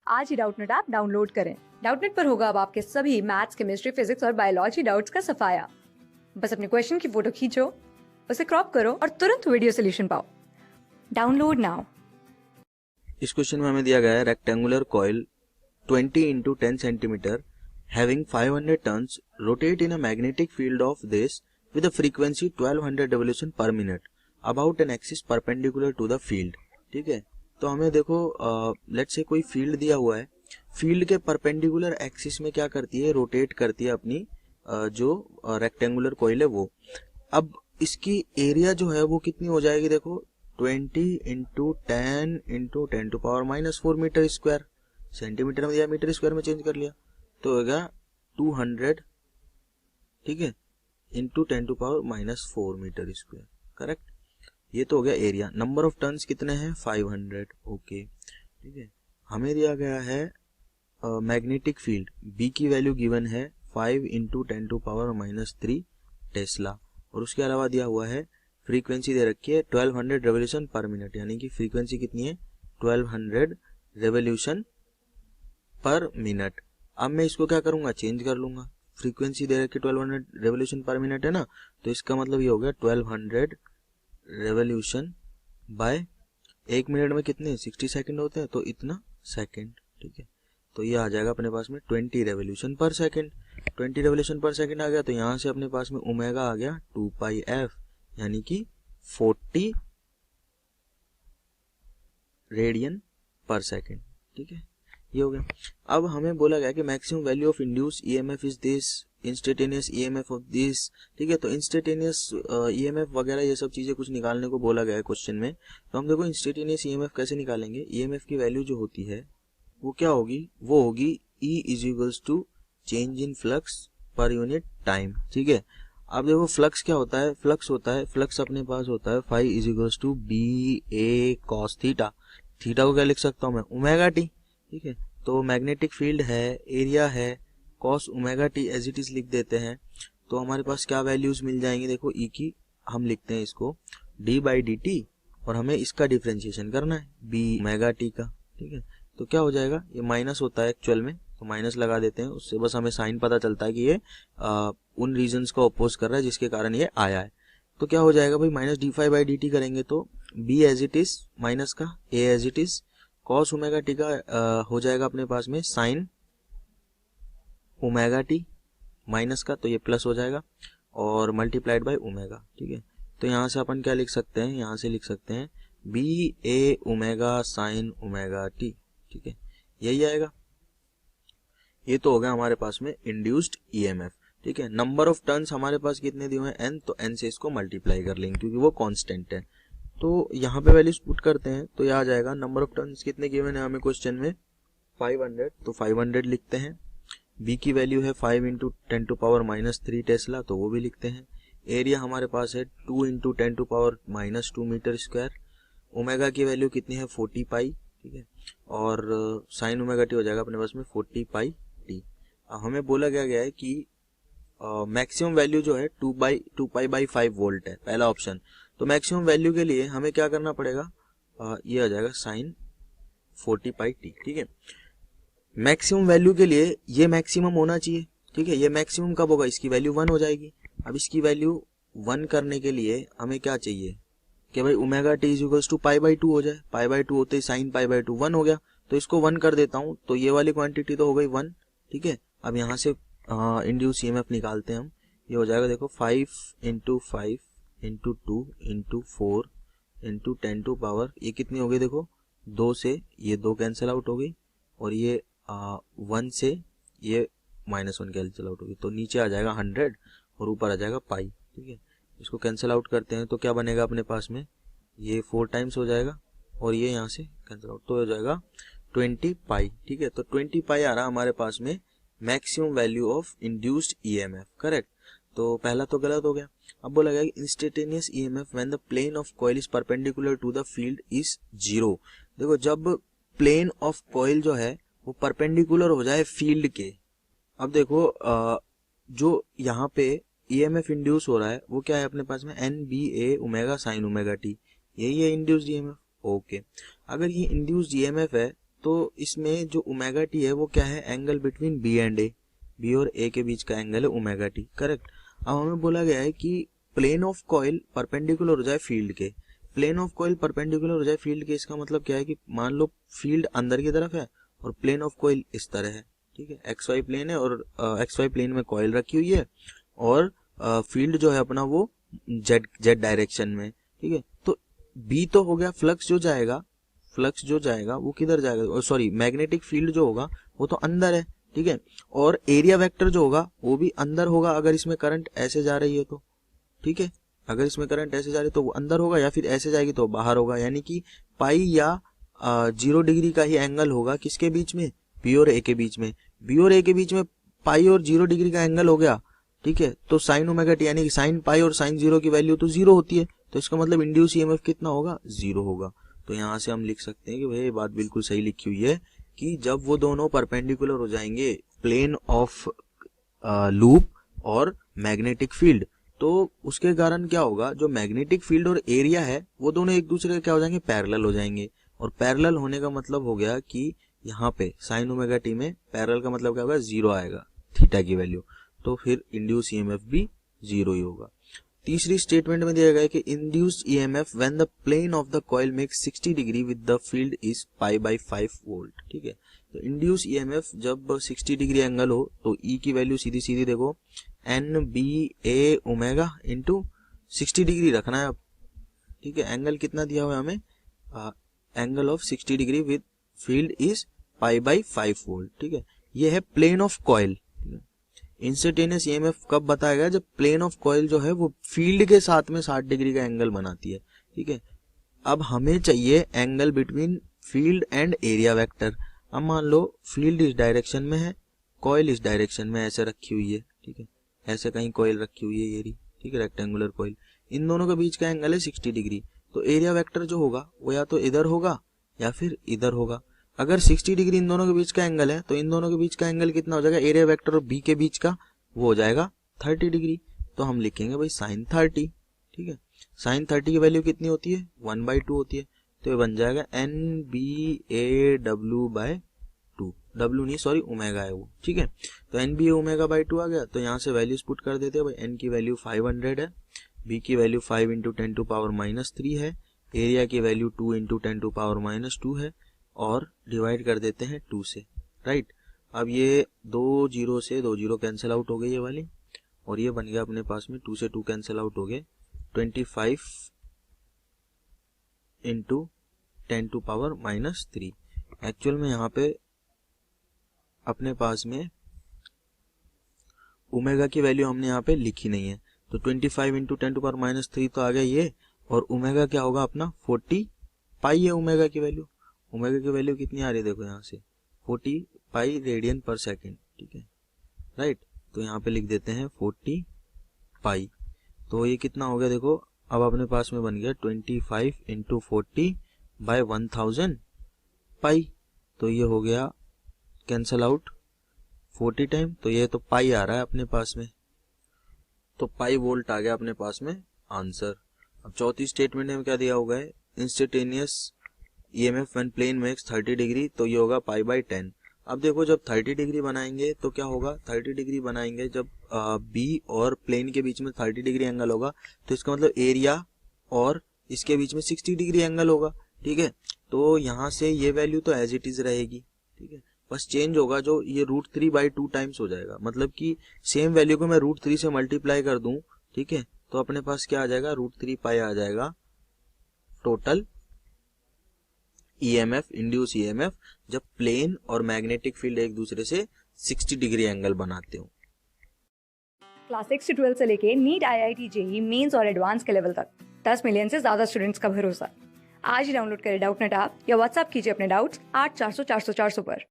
आज ही Doubtnut app download करें। Doubtnut पर होगा अब आपके सभी मैथ्स, केमिस्ट्री, फिजिक्स और बायोलॉजी डाउट्स का सफाया। बस अपने क्वेश्चन की फोटो खींचो, उसे क्रॉप करो और तुरंत वीडियो सोल्यूशन पाओ। Download now. इस क्वेश्चन में हमें दिया गया है rectangular coil 20 into 10 centimeter having 500 turns rotate in a magnetic field of this with a frequency 1200 revolution per minute about an axis perpendicular to the field। ठीक है, तो हमें देखो लेट्स से कोई फील्ड दिया हुआ है, फील्ड के परपेंडिकुलर एक्सिस में क्या करती है, रोटेट करती है अपनी जो रेक्टेंगुलर कॉइल है वो। अब इसकी एरिया जो है वो कितनी हो जाएगी, देखो 20 into 10 into 10 to power -4 metre square, centimetre में दिया मीटर स्क्वायर में चेंज कर लिया तो होगा 200, ठीक है, into 10 to power -4 metre square, correct. ये तो हो गया एरिया। नंबर ऑफ टर्न्स कितने हैं, 500, ओके, ठीक है। हमें दिया गया है मैग्नेटिक फील्ड, बी की वैल्यू गिवन है 5 इंटू 10 टू पावर -3 टेस्ला, और उसके अलावा दिया हुआ है फ्रीक्वेंसी दे रखी है 1200 रेवोल्यूशन पर मिनट, यानी कि फ्रीक्वेंसी कितनी है 1200 रेवोल्यूशन पर मिनट। अब मैं इसको क्या करूंगा, चेंज कर लूंगा, फ्रीक्वेंसी दे रखी 1200 रेवोल्यूशन पर मिनट है ना, तो इसका मतलब ये हो गया 1200 रेवोल्यूशन बाय, एक मिनट में कितने 60 सेकंड होते हैं, तो इतना सेकंड, ठीक है। तो ये आ जाएगा अपने पास में 20 रेवोल्यूशन पर सेकंड। 20 रेवोल्यूशन पर सेकंड आ गया, तो यहाँ से अपने पास में ओमेगा आ गया 2πf, यानी कि 40 रेडियन पर सेकंड, ठीक है, ये हो गया। अब हमें बोला गया कि maximum value of induce EMF is this, instantaneous EMF of this, ठीक है। तो इंस्टेंटेनियस ईएमएफ वगैरह ये सब चीजें कुछ निकालने को बोला गया है क्वेश्चन में। तो हम देखो इंस्टेंटेनियस ईएमएफ कैसे निकालेंगे। ईएमएफ की वैल्यू जो होती है वो क्या होगी, वो होगी E is equals to change in flux पर यूनिट टाइम, ठीक है। अब देखो फ्लक्स क्या होता है, फ्लक्स होता है, फ्लक्स अपने पास होता है phi is equals to B A cos theta, theta को क्या लिख सकता हूं मैं, ओमेगा टी, ठीक है। तो मैग्नेटिक फील्ड है, एरिया है, cos omega t as it is लिख देते हैं। तो हमारे पास क्या वैल्यूज मिल जाएंगी, देखो ई की हम लिखते हैं इसको डी बाई डी टी, और हमें इसका डिफ्रेंशिएशन करना है बी ओमेगा टी का, ठीक है। तो क्या हो जाएगा, ये माइनस होता है एक्चुअल में, तो माइनस लगा देते हैं, उससे बस हमें साइन पता चलता है कि ये उन रीजंस को अपोज कर रहा है जिसके कारण ये आया है। तो क्या हो जाएगा भाई, minus d phi by d t करेंगे तो B as it is minus का A as it is, cos omega t का हो जाएगा अपने पास में साइन ओमेगा टी माइनस का, तो ये प्लस हो जाएगा और मल्टीप्लाइड बाय ओमेगा, ठीक है। तो यहाँ से अपन क्या लिख सकते हैं, यहाँ से लिख सकते हैं B A omega sine omega T, ठीक है, यही आएगा। ये तो हो गया हमारे पास में इंड्यूस्ड ईएमएफ, ठीक है। नंबर ऑफ टर्न्स हमारे पास कितने दिए हुए हैं n, तो n से इसको मल्टीप्लाई कर लेंगे क्योंकि वो कांस्टेंट है। तो यहाँ पे वैल्यूज पुट करते हैं तो ये आ जाएगा, नंबर ऑफ टर्न्स कितने गिवन है हमें क्वेश्चन में 500, तो 500 लिखते हैं। b की वैल्यू है 5 इंटू 10 टू पावर -3 टेस्ला, तो वो भी लिखते हैं। एरिया हमारे पास है 2 into 10 to power -2 metre square. Omega की वैल्यू कितनी है 40 पाई, ठीक है, और साइन ओमेगा टी हो जाएगा अपने पास में 40 पाई टी। हमें बोला गया है कि मैक्सिमम वैल्यू जो है 2 पाई बाई 5 वोल्ट है, पहला ऑप्शन। तो मैक्सिमम वैल्यू के लिए हमें क्या करना पड़ेगा, ये आ जाएगा साइन 40 पाई टी, ठीक है। मैक्सिमम वैल्यू के लिए ये मैक्सिमम होना चाहिए, ठीक है। ये मैक्सिमम कब होगा, इसकी वैल्यू 1 हो जाएगी। अब इसकी वैल्यू 1 करने के लिए हमें क्या चाहिए कि भाई omega t is equals to pi by 2 हो जाए, पाई बाई 2 होते ही साइन पाई बाई 2 1 हो गया, तो इसको 1 कर देता हूं, तो ये वाली क्वांटिटी तो हो गई 1, ठीक है। अब यहाँ से इंड्यूस ईएमएफ निकालते हैं हम, ये हो जाएगा देखो 5 into 5 into 2 into 4 into 10 to power, ये कितनी हो गई देखो 2 से ये 2 कैंसिल आउट हो गई, और ये 1 से ये -1 कैंसिल आउट होगी, तो नीचे आ जाएगा 100 और ऊपर आ जाएगा पाई, ठीक है। इसको कैंसिल आउट करते हैं तो क्या बनेगा अपने पास में, ये 4 टाइम्स हो जाएगा और ये यहाँ से कैंसिल आउट, तो हो जाएगा 20 पाई, ठीक है। तो 20 पाई आ रहा हमारे पास में maximum value of induced EMF, correct. तो पहला तो गलत हो गया। अब बोला गया instantaneous EMF when the plane of coil is perpendicular to the field is 0। देखो जब प्लेन ऑफ कॉइल जो है वो परपेंडिकुलर हो जाए फील्ड के, अब देखो जो यहाँ पे ईएमएफ इंड्यूस हो रहा है वो क्या है अपने पास में N B A omega sine omega T, यही है इंड्यूस्ड ईएमएफ, ओके। अगर ये इंड्यूस्ड ईएमएफ है तो इसमें जो ओमेगा टी है वो क्या है, angle between B and A, B और ए के बीच का एंगल है ओमेगा टी, करेक्ट। अब हमें बोला गया है कि प्लेन ऑफ कॉइल परपेंडिकुलर हो जाए फील्ड के, प्लेन ऑफ कॉइल परपेंडिकुलर हो जाए फील्ड के, इसका मतलब क्या है कि मान लो फील्ड अंदर की तरफ है और प्लेन ऑफ कॉइल इस तरह है, ठीक है, एक्स वाई प्लेन है और एक्स वाई प्लेन में कॉइल रखी हुई है और फील्ड जो है अपना वो जेड डायरेक्शन में, ठीक है। तो बी तो हो गया, फ्लक्स जो जाएगा वो किधर जाएगा, सॉरी मैग्नेटिक फील्ड जो होगा वो तो अंदर है, ठीक है, और एरिया वेक्टर जो होगा वो भी अंदर होगा अगर इसमें करंट ऐसे जा रही है तो, ठीक है, अगर इसमें करंट ऐसे जा रही है तो वो अंदर होगा या फिर ऐसे जाएगी तो बाहर होगा, यानी कि पाई या 0 डिग्री का ही एंगल होगा किसके बीच में, बी और ए के बीच में, बी और ए के बीच में पाई और 0 डिग्री का एंगल हो गया, ठीक है। तो साइन ओमेगा टी यानी कि साइन पाई और साइन 0 की वैल्यू तो 0 होती है, तो इसका मतलब इंड्यूस ईएमएफ कितना होगा, 0 होगा। तो यहाँ से हम लिख सकते हैं कि भाई ये बात बिल्कुल सही लिखी हुई है कि जब वो दोनों परपेंडिकुलर हो जाएंगे प्लेन ऑफ लूप और मैग्नेटिक फील्ड, तो उसके कारण क्या होगा, जो मैग्नेटिक फील्ड और एरिया है वो दोनों एक दूसरे के क्या हो जाएंगे, पैरेलल हो जाएंगे। और पैरेलल होने का मतलब हो गया कि यहाँ पे साइन ओमेगा टी में पैरेलल का मतलब क्या होगा, 0 आएगा थीटा की वैल्यू, तो फिर इंड्यूस ईएमएफ भी 0 ही होगा। तीसरी स्टेटमेंट में दिया गया है कि induced EMF when the plane of the coil makes 60 degree with the field is pi by 5 volt, ठीक है। तो इंड्यूस ईएमएफ जब 60 डिग्री एंगल हो तो ई की वैल्यू सीधी सीधी देखो N B A omega into 60 degree रखना है अब, ठीक है। एंगल कितना दिया हुआ है हमें, angle of 60 degree with field is pi by 5 volt, ठीक है। ये है plane of coil. Instantaneous EMF कब बताएगा, जब प्लेन ऑफ कॉइल जो है वो फील्ड के साथ में 60 डिग्री का एंगल बनाती है, ठीक है। अब हमें चाहिए angle between field and area vector. अब मान लो फील्ड इस डायरेक्शन में है, कॉइल इस डायरेक्शन में ऐसे रखी हुई है, ठीक है, ऐसे कहीं कॉइल रखी हुई है ये रही, ठीक है, रेक्टेंगुलर कॉइल, इन दोनों के बीच का एंगल है 60 डिग्री। तो एरिया वेक्टर जो होगा वो या तो इधर होगा या फिर इधर होगा। अगर 60 डिग्री इन दोनों के बीच का एंगल है तो इन दोनों के बीच का एंगल कितना हो जाएगा, एरिया वेक्टर और बी के बीच का वो हो जाएगा 30 डिग्री। तो हम लिखेंगे भाई साइन 30, ठीक है। साइन 30 की वैल्यू कितनी होती है, 1/2 होती है, तो ये बन जाएगा N B A W by 2, W नहीं सॉरी ओमेगा है वो, ठीक है। तो N B A omega by 2 आ गया, तो यहाँ से वैल्यूज पुट कर देते हैं भाई। एन की वैल्यू 500 है, बी की वैल्यू 5 इंटू 10⁻³ है, एरिया की वैल्यू 2 इंटू 10⁻² है, और डिवाइड कर देते हैं 2 से, राइट। अब ये 2 0 से 2 0 कैंसिल आउट हो गई ये वाली, और ये बन गया अपने पास में 2 से 2 कैंसिल आउट हो गए, 25 इंटू 10⁻³ एक्चुअल में यहाँ पे अपने पास में ओमेगा की वैल्यू हमने यहाँ पे लिखी नहीं है, तो 25 इंटू 10⁻³ तो आ गया ये, और ओमेगा क्या होगा अपना 40 पाई है ओमेगा की वैल्यू। ओमेगा की वैल्यू कितनी आ रही है देखो यहाँ से 40 पाई रेडियन पर सेकेंड, ठीक है, राइट। तो यहाँ पे लिख देते हैं 40 पाई, तो ये कितना हो गया देखो, अब अपने पास में बन गया 25 इंटू 40 बाय 1000 पाई, तो ये हो गया कैंसल आउट 40 टाइम, तो ये तो पाई आ रहा है अपने पास में, तो पाई वोल्ट आ गया अपने पास में आंसर। अब चौथी स्टेटमेंट में क्या दिया होगा, instantaneous EMF when plane makes 30 degree, तो ये होगा पाई बाय 10। अब देखो जब 30 डिग्री बनाएंगे तो क्या होगा, 30 डिग्री बनाएंगे जब बी और प्लेन के बीच में 30 डिग्री एंगल होगा, तो इसका मतलब एरिया और इसके बीच में 60 डिग्री एंगल होगा, ठीक है। तो यहाँ से ये वैल्यू तो एज इट इज रहेगी, ठीक है, बस चेंज होगा, जो ये √3/2 टाइम्स हो जाएगा, मतलब कि सेम वैल्यू को मैं √3 से मल्टीप्लाई कर दूं, ठीक है, तो अपने पास क्या आ जाएगा, √3 पाई आ जाएगा टोटल ईएमएफ, इंड्यूस ईएमएफ, जब प्लेन और मैग्नेटिक फील्ड एक दूसरे से 60 डिग्री एंगल बनाते हो। क्लास 6 से 12 से लेके नीट, IIT, JEE मेंस और एडवांस के लेवल तक 10 मिलियन से ज्यादा स्टूडेंट्स का भरोसा। आज ही डाउनलोड करें डाउटनेट ऐप या व्हाट्सएप कीजिए अपने डाउट्स 8400 400 400 पर।